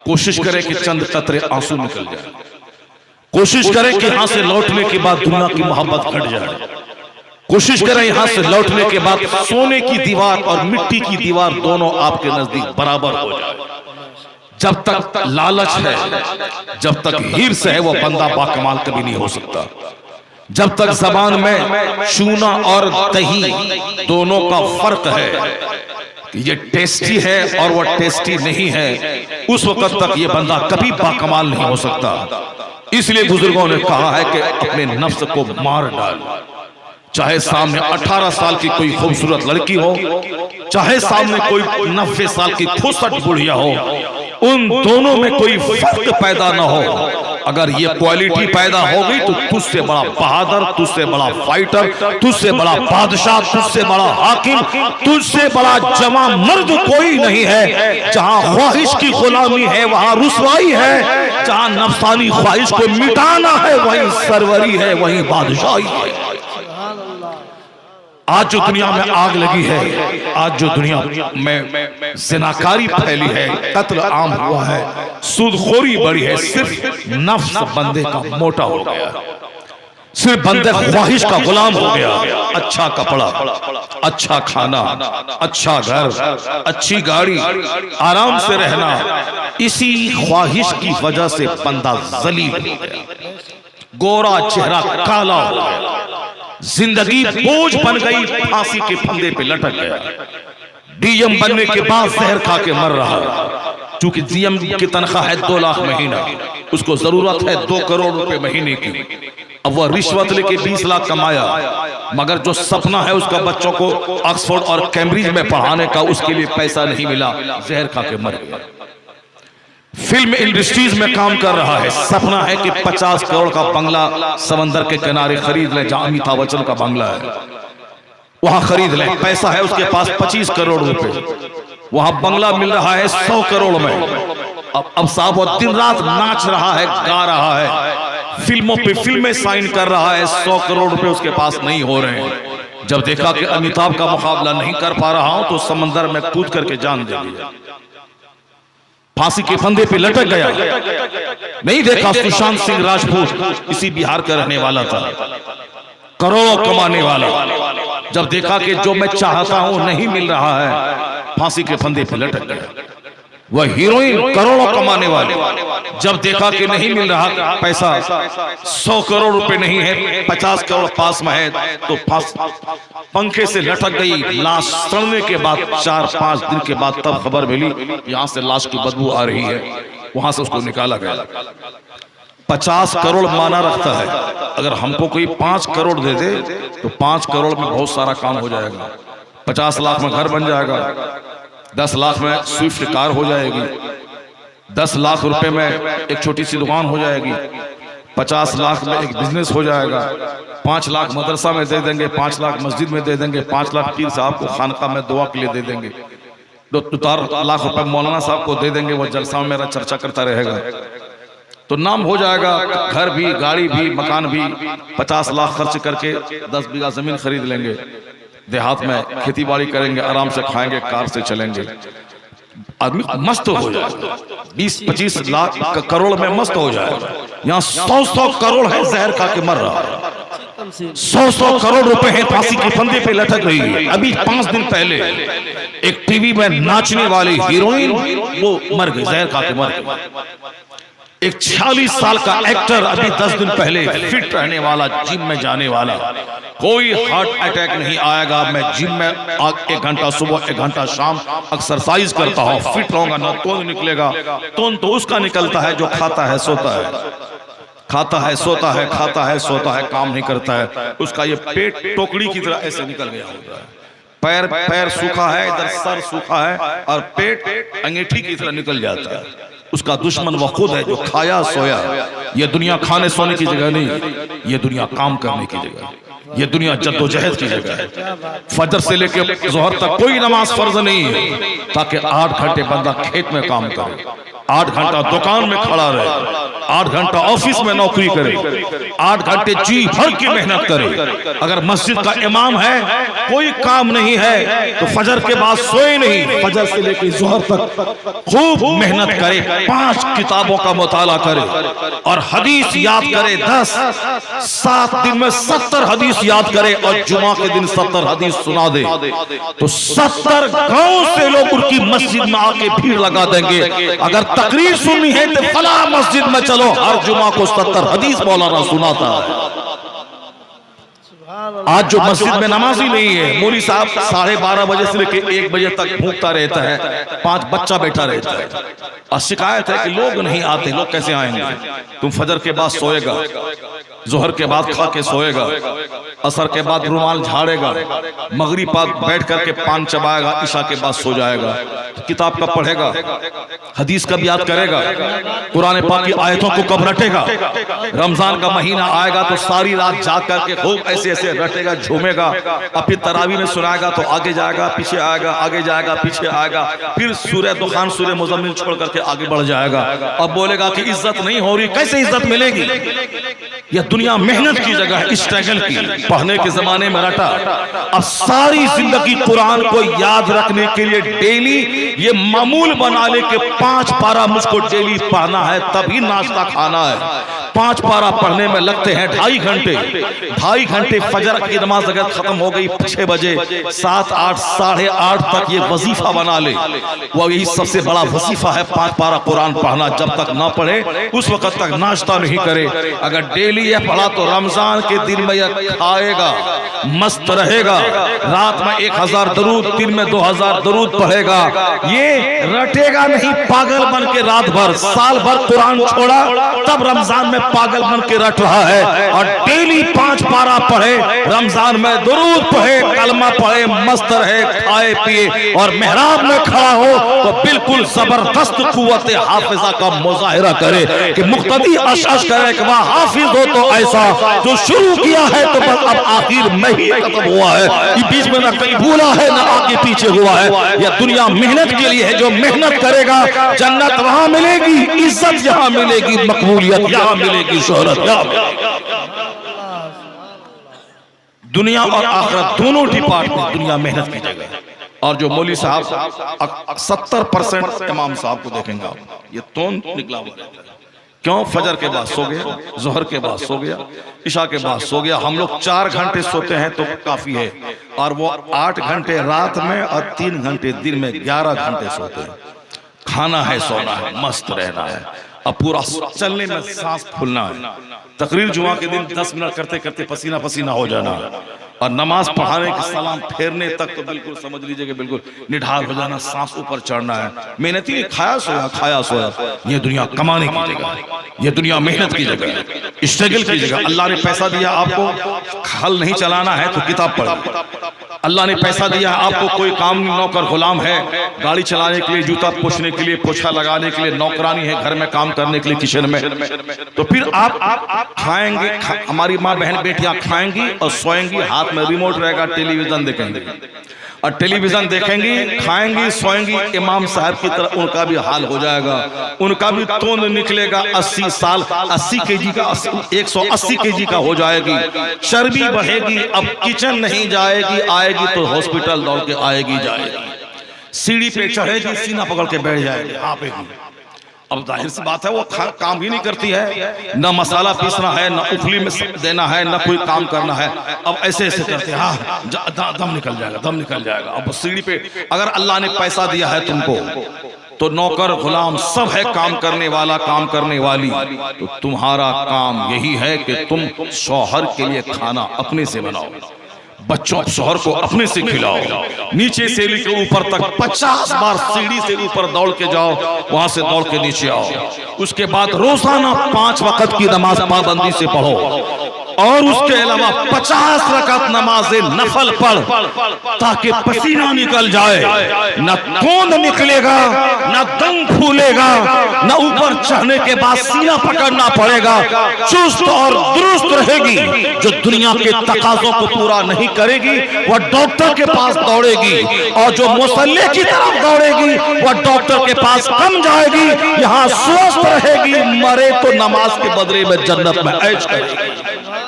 कोशिश करे कि चंद कतरे आंसू निकल जाए, कोशिश करे कि यहां से लौटने के बाद दुनिया की मोहब्बत घट जाए, कोशिश करें यहां से लौटने के बाद सोने की दीवार और मिट्टी की दीवार दोनों आपके नजदीक बराबर हो जाए। जब तक लालच है, जब तक हिर्स है, वो बंदा बाकमाल कभी नहीं हो सकता। जब तक जबान में चूना और दही दोनों का फर्क है, ये टेस्टी है और वो टेस्टी नहीं है, उस वक्त तक ये बंदा कभी बाकमाल नहीं हो सकता। इसलिए बुजुर्गों ने कहा है कि अपने नफ्स को मार डाल। चाहे सामने 18 साल की कोई खूबसूरत लड़की हो, चाहे सामने कोई 90 साल की खुसट बुढ़िया हो, उन दोनों में कोई फर्क पैदा ना हो। अगर ये क्वालिटी पैदा हो गई तो तुझसे बड़ा बहादुर, तुझसे बड़ा फाइटर, तुझसे बड़ा बादशाह, तुझसे बड़ा हाकिम, तुझसे बड़ा जवां मर्द कोई नहीं है। जहां ख्वाहिश की गुलामी है वहां रुसवाई है, जहां नफ्सानी ख्वाहिश को मिटाना है वहीं सरवरी है, वहीं बादशाही है। आज जो दुनिया में आग लगी है, आज जो दुनिया में ज़िनाकारी फैली है, कत्ल आम हुआ है, सूदखोरी बढ़ी है, सिर्फ नफ्स बंदे का मोटा हो गया, सिर्फ बंदे ख्वाहिश का गुलाम हो गया। अच्छा कपड़ा, अच्छा खाना, अच्छा घर, अच्छी गाड़ी, आराम से रहना, इसी ख्वाहिश की वजह से बंदा जलील हो गया, गोरा चेहरा काला हो गया, जिंदगी बोझ बन गई, फांसी के फंदे पे लटक गया। डीएम बनने के बाद जहर खा के मर रहा है, क्योंकि डीएम की तनख्वाह है 2 लाख महीना, उसको जरूरत है 2 करोड़ रुपए महीने की। अब वह रिश्वत लेके 20 लाख कमाया, मगर जो सपना है उसका बच्चों को ऑक्सफोर्ड और कैम्ब्रिज में पढ़ाने का, उसके लिए पैसा नहीं मिला, जहर खा के मर गया। फिल्म इंडस्ट्रीज में काम कर रहा है, सपना है कि 50 करोड़ का बंगला समंदर के किनारे खरीद ले, जहां अमिताभ बच्चन का बंगला है वहां खरीद ले। पैसा है उसके पास 25 करोड़ रुपए, वहां बंगला मिल रहा है 100 करोड़ में। अब साहब वो दिन रात नाच रहा है, गा रहा है, फिल्मों पे फिल्में साइन कर रहा है, 100 करोड़ रुपए उसके पास नहीं हो रहे हैं। जब देखा कि अमिताभ का मुकाबला नहीं कर पा रहा हूं तो समंदर में कूद करके जान दे दिया, फांसी के फंदे पे लटक गया। नहीं देखा सुशांत सिंह राजपूत इसी बिहार का रहने वाला था, करोड़ों कमाने वाला, जब देखा कि जो मैं चाहता हूं नहीं मिल रहा है, फांसी के फंदे पे लटक गया। वह हीरोइन करोड़ों कमाने वाले, जब देखा कि नहीं मिल रहा पैसा, 100 करोड़ रुपए नहीं है, 50 करोड़ पास में है, तो पंखे से लटक गई। लाश सड़ने के बाद 4-5 दिन के बाद तब खबर मिली यहां से लाश की बदबू आ रही है, वहां से उसको निकाला गया। 50 करोड़ माना रखता है, अगर हमको कोई 5 करोड़ दे दे तो 5 करोड़ में बहुत सारा काम हो जाएगा। 50 लाख में घर बन जाएगा, 10 लाख में स्विफ्ट कार हो जाएगी, 10 लाख रुपए में एक छोटी सी दुकान हो जाएगी, 50 लाख में एक बिजनेस हो जाएगा, 5 लाख मदरसा में दे देंगे, 5 लाख मस्जिद में दे देंगे, 5 लाख पीर साहब को खानका में दुआ के लिए दे देंगे, 2 लाख रुपए मौलाना साहब को दे देंगे, वो जलसा में मेरा चर्चा करता रहेगा, तो नाम हो जाएगा। घर भी, गाड़ी भी, मकान भी, 50 लाख खर्च करके 10 बीघा जमीन खरीद लेंगे, देहात में खेती बाड़ी करेंगे, आराम से खाएंगे, कार से चलेंगे, आदमी मस्त हो जाएगा। 20-25 लाख करोड़ में मस्त हो जाएगा। यहाँ 100 करोड़ है, जहर खा के मर रहा है, 100 करोड़ रुपए हैं, फांसी के फंदे पे लटक रही है। अभी 5 दिन पहले एक टीवी में नाचने वाली हीरोइन वो मर गई, जहर खा के मर गई। एक 46 साल का एक्टर अभी 10 दिन पहले फिट रहने वाला, जिम में जाने वाला, कोई हार्ट अटैक नहीं आएगा, मैं जिम में 1 घंटा सुबह 1 घंटा शाम एक्सरसाइज करता हूँ, फिट रहूंगा, ना तोंद निकलेगा। तोंद तो उसका निकलता है जो खाता है सोता है, खाता है सोता है, खाता है सोता है, काम नहीं करता है। उसका ये पेट टोकरी की तरह ऐसे निकल गया होता है, पैर सूखा है, इधर सर सूखा है, और पेट अंगीठी की तरह निकल जाता है। उसका दुश्मन वह खुद है जो खाया सोया। ये दुनिया खाने सोने की जगह नहीं, ये दुनिया काम करने की जगह है, ये दुनिया जद्दोजहद की जगह है। फजर से लेकर जोहर तक कोई नमाज फर्ज नहीं है, ताकि 8 घंटे बंदा खेत में काम करे, 8 घंटा दुकान में खड़ा रहे, 8 घंटा ऑफिस में नौकरी करे, 8 घंटे जी भर की मेहनत करे। अगर मस्जिद का इमाम है, कोई काम नहीं है तो फजर के बाद सोए नहीं, फजर से लेकर जोहर तक खूब मेहनत करे, 5 किताबों का मुताला करे और हदीस याद करे 10, 7 दिन में 70 हदीस याद करे और जुमा के दिन 70 हदीस सुना दे, तो 70 गांव से लोग उनकी मस्जिद में आके भीड़ लगा देंगे। अगर तकरीर सुननी है तो फला मस्जिद में चलो, हर जुमा को 70 हदीस मौलाना सुनाता है। आज जो मस्जिद में नमाजी नहीं है, मौलवी साहब 12:30 बजे से लेकर 1 बजे तक भूखता रहता है, 5 बच्चा बैठा रहता है और शिकायत है कि लोग नहीं आते। लोग कैसे आएंगे? तुम फजर के बाद सोएगा, जोहर के बाद खा के सोएगा, असर के बाद रुमाल झाड़ेगा, मगरिब बाद बैठ करके पान चबाएगा, इशा के बाद सो जाएगा, किताब कब पढ़ेगा, हदीस कब याद करेगा, कुरान पाक की आयतों को कब रटेगा? रमजान का महीना आएगा तो सारी रात जाग करके खूब ऐसे ऐसे रटेगा, झूमेगा, और फिर तरावी में सुनाएगा तो आगे जाएगा पीछे आएगा, आगे जाएगा पीछे आएगा, फिर सूरह दुखान सूरह मुज़म्मिल छोड़ करके आगे बढ़ जाएगा। अब बोलेगा कि इज्जत नहीं हो रही, कैसे इज्जत मिलेगी? यह दुनिया मेहनत की जगह है, स्ट्रगल की। पढ़ने के जमाने में रटा, अब सारी जिंदगी कुरान को याद रखने के लिए डेली ये मामूल बना ले कि 5 पारा मुझको डेली पढ़ना है, तभी नाश्ता खाना है। 5 पारा पढ़ने में लगते हैं 2.5 घंटे। 2.5 घंटे फजर की नमाज अगर खत्म हो गई 6 बजे, 7, 8, 8:30 तक ये वजीफा बना ले, वो यही सबसे बड़ा वजीफा है 5 पारा कुरान पढ़ना। जब तक ना पढ़े उस वक्त तक नाश्ता नहीं करे। अगर डेली यह पढ़ा तो रमजान के दिन में यह खाएगा, मस्त रहेगा, रात में 1000 दरूद, दिन में 2000 दरूद पढ़ेगा। ये रटेगा नहीं पागल बन के रात भर, साल भर कुरान छोड़ा तब रमजान में पागल बन के रट रहा है। और डेली 5 पारा पढ़े, रमजान में दरूद पढ़े, कलमा पढ़े, मस्त रहे, खाए पिए और मेहराब में खड़ा हो तो बिल्कुल जबरदस्त कुव्वत हाफिजा का मुजाहिरा करे कि मुक्तदी अश करे कि वह हाफिज हो तो ऐसा जो शुरू किया है तो बस अब आखिर में ही खत्म हुआ है, ये बीच में ना कहीं भूला है ना आगे पीछे हुआ है। यह दुनिया मेहनत के लिए है, जो मेहनत करेगा जन्नत वहां मिलेगी, इज्जत यहां मिलेगी, मकबूलियत यहां मिलेगी, शोहरत यहां मिलेगी। दुनिया और आखिरत दोनों डिपार्टमेंट दुनिया मेहनत की जगह है। और जो मौलवी साहब 70% इमाम साहब को देखेंगे आप, ये तोन निकला हुआ रहता है। क्यों? फजर के बाद सो गया, जोहर के बाद सो गया, इशा के बाद सो गया। हम लोग 4 घंटे सोते हैं तो काफी है, और वो 8 घंटे रात में और 3 घंटे दिन में 11 घंटे सोते हैं। खाना है, सोना है, मस्त रहना है, अब पूरा चलने में सांस फूलना है। तकरीर जुमा के दिन 10 मिनट करते करते पसीना पसीना हो जाना, और नमाज पढ़ाने के सलाम फेरने तक तो बिल्कुल समझ लीजिए कि बिल्कुल निढाल हो जाना, सांस ऊपर चढ़ना है। मेहनती ने खाया सोया, खाया सोया। ये दुनिया कमाने की जगह है, ये दुनिया मेहनत की जगह है, स्ट्रगल की जगह। अल्लाह ने पैसा दिया आपको, हल नहीं चलाना है तो किताब पढ़ो। अल्लाह ने पैसा दिया आपको, कोई काम नहीं, नौकर गुलाम है, गाड़ी चलाने के लिए, जूता पोछने के लिए, पोछा लगाने के लिए, नौकरानी है, घर में काम करने के लिए किचन में, तो फिर आप खाएंगे, हमारी माँ बहन बेटियां खाएंगी और सोएंगी, हाथ में रिमोट रहेगा, टेलीविजन देखेंगे और टेलीविजन देखेंगी, खाएंगी, सोएंगी। इमाम साहब की तरह उनका भी हाल हो जाएगा, उनका भी तोंद निकलेगा। 80 साल 80 केजी का 180 केजी का हो जाएगी, चर्बी बढ़ेगी, अब किचन नहीं जाएगी, आएगी तो हॉस्पिटल दौड़ के आएगी जाएगी, सीढ़ी पे चढ़ेगी, सीना पकड़ के बैठ जाएगी, हाँपेगी। अब जाहिर सी बात है वो काम ही नहीं करती है, ना मसाला पीसना है, ना उफली में देना है, ना कोई काम करना है। अब ऐसे ऐसे करते हैं, हाँ दम निकल जाएगा, दम निकल जाएगा। अब सीढ़ी पे, अगर अल्लाह ने पैसा दिया है तुमको तो नौकर गुलाम सब है, काम करने वाला, काम करने वाली, तो तुम्हारा काम यही है कि तुम शौहर के लिए खाना अपने से बनाओ, बच्चों शौहर को अपने से खिलाओ, नीचे से लेकर ऊपर तक 50 बार सीढ़ी से ऊपर दौड़ के जाओ, वहां से दौड़ के नीचे आओ। उसके बाद रोजाना 5 वक्त की नमाज पाबंदी से पढ़ो, और उसके अलावा 50 रकात नमाज नफल पढ़, ताकि पसीना निकल जाए, न तोंद निकलेगा, न दम फूलेगा, न ऊपर चढ़ने के बाद सीना पकड़ना पड़ेगा, चुस्त और दुरुस्त रहेगी। जो दुनिया के तकाजों को पूरा नहीं करेगी वह डॉक्टर के पास दौड़ेगी, और जो मुसल्ले की तरफ दौड़ेगी वह डॉक्टर के पास कम जाएगी। यहाँ स्वस्थ रहेगी, मरे तो नमाज के बदले में जन्नत में ऐश करेगी।